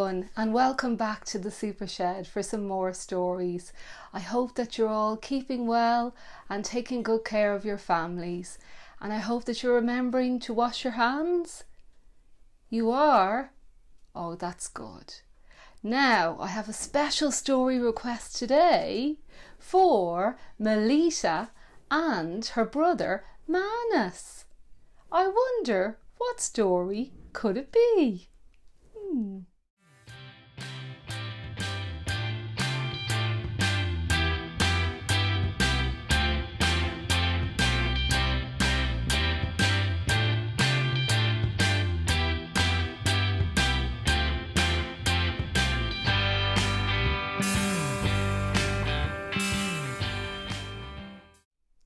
everyone, and welcome back to the Super Shed for some more stories. I hope that you're all keeping well and taking good care of your families, and I hope that you're remembering to wash your hands. You are? Oh, that's good. Now I have a special story request today for Melita and her brother Manus. I wonder what story could it be?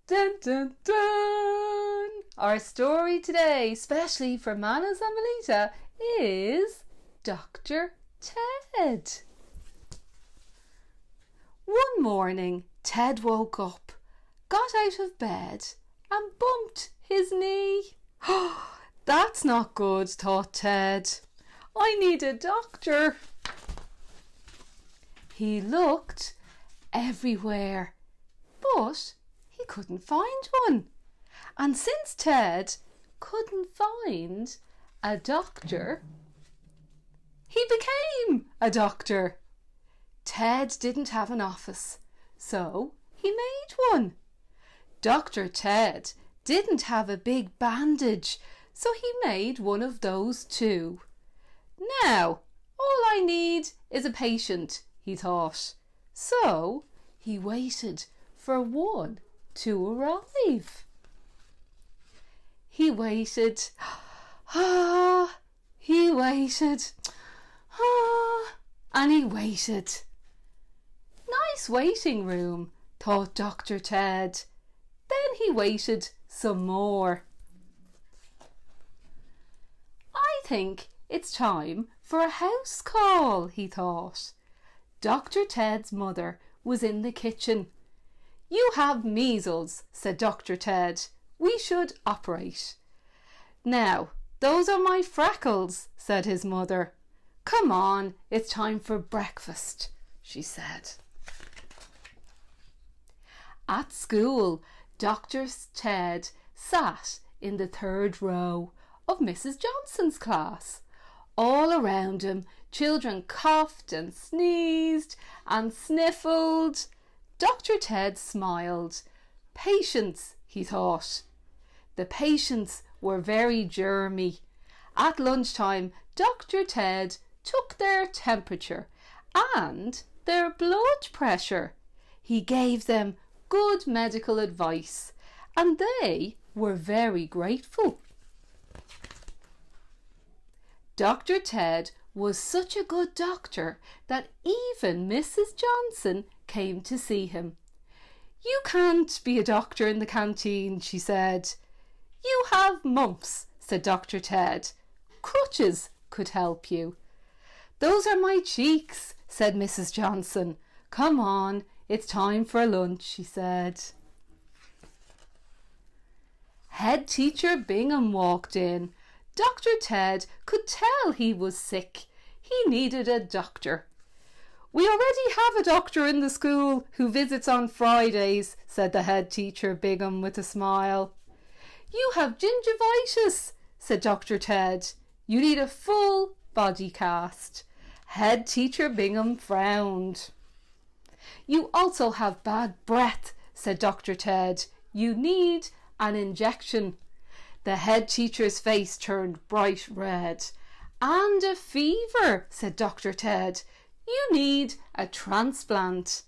Dun dun dun! Our story today, especially for Manus and Melita, is Dr. Ted. One morning, Ted woke up, got out of bed and bumped his knee. Oh, that's not good, thought Ted. I need a doctor. He looked everywhere, but he couldn't find one. And since Ted couldn't find a doctor, he became a doctor. Ted didn't have an office, so he made one. Dr. Ted didn't have a big bandage, so he made one of those too. Now, all I need is a patient, he thought. So he waited for one to arrive. He waited. He waited. And he waited. Nice waiting room, thought Dr. Ted. Then he waited some more. I think it's time for a house call, he thought. Dr. Ted's mother was in the kitchen. You have measles, said Dr. Ted. We should operate. Now, those are my freckles, said his mother. Come on, it's time for breakfast, she said. At school, Dr. Ted sat in the third row of Mrs. Johnson's class. All around him, children coughed and sneezed and sniffled. Dr. Ted smiled. Patients, he thought. The patients were very germy. At lunchtime, Dr. Ted took their temperature and their blood pressure. He gave them good medical advice, and they were very grateful. Dr. Ted was such a good doctor that even Mrs. Johnson came to see him. You can't be a doctor in the canteen, she said. You have mumps, said Dr. Ted. Crutches could help you. Those are my cheeks, said Mrs. Johnson. Come on, it's time for lunch, she said. Head teacher Bingham walked in. Dr. Ted could tell he was sick. He needed a doctor. We already have a doctor in the school who visits on Fridays, said the head teacher Bingham with a smile. You have gingivitis, said Dr. Ted. You need a full body cast. Head teacher Bingham frowned. You also have bad breath, said Dr. Ted. You need an injection. The head teacher's face turned bright red. And a fever, said Dr. Ted. You need a transplant.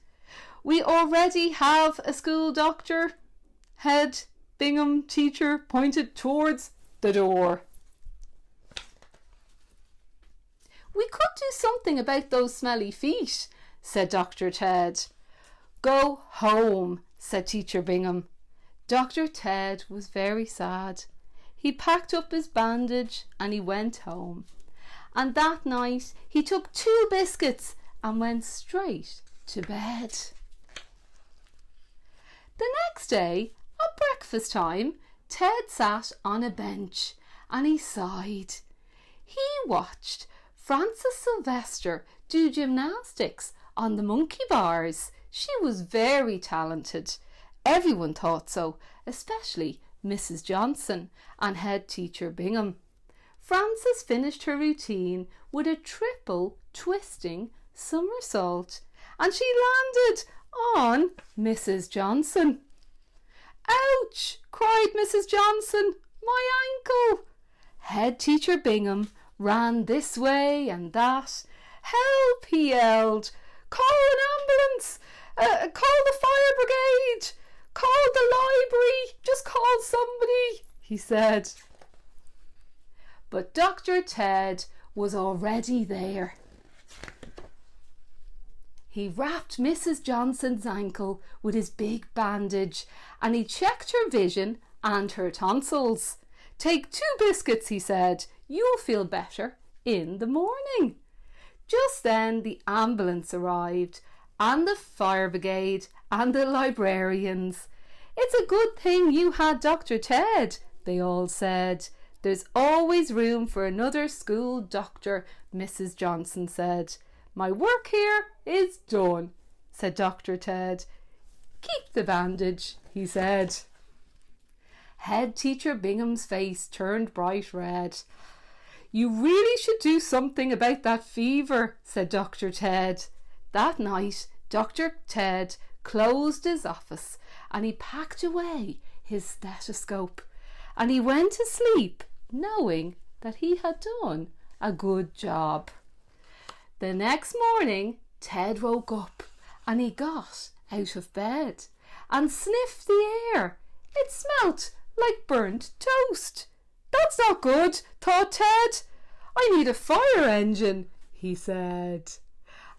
We already have a school doctor. Head Bingham teacher pointed towards the door. We could do something about those smelly feet, said Dr. Ted. Go home, said teacher Bingham. Dr. Ted was very sad. He packed up his bandage and he went home. And that night he took 2 biscuits and went straight to bed. The next day, at breakfast time, Ted sat on a bench and he sighed. He watched Frances Sylvester do gymnastics on the monkey bars. She was very talented. Everyone thought so, especially Mrs. Johnson and head teacher Bingham. Frances finished her routine with a triple twisting somersault, and she landed on Mrs. Johnson. "Ouch!" cried Mrs. Johnson. "My ankle!" Head teacher Bingham ran this way and that. "Help!" he yelled. "Call an ambulance! Call the fire brigade! Call the library! Just call somebody!" he said. But Dr. Ted was already there. He wrapped Mrs. Johnson's ankle with his big bandage, and he checked her vision and her tonsils. "Take 2 biscuits," he said. "You'll feel better in the morning." Just then the ambulance arrived, and the fire brigade, and the librarians. "It's a good thing you had Dr. Ted," they all said. "There's always room for another school doctor," Mrs. Johnson said. "My work here is done," said Dr. Ted. "Keep the bandage," he said. Head teacher Bingham's face turned bright red. "You really should do something about that fever," said Dr. Ted. That night, Dr. Ted closed his office and he packed away his stethoscope, and he went to sleep knowing that he had done a good job. The next morning, Ted woke up and he got out of bed and sniffed the air. It smelt like burnt toast. "That's not good," thought Ted. "I need a fire engine," he said.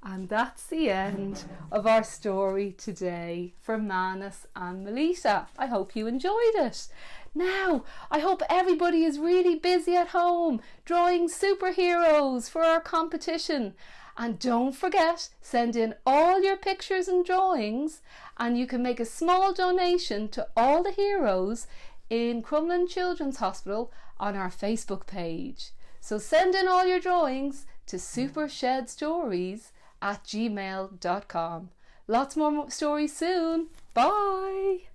And that's the end of our story today from Manus and Melissa. I hope you enjoyed it. Now, I hope everybody is really busy at home drawing superheroes for our competition. And don't forget, send in all your pictures and drawings, and you can make a small donation to all the heroes in Crumlin Children's Hospital on our Facebook page. So send in all your drawings to supershedstories@gmail.com. Lots more stories soon. Bye.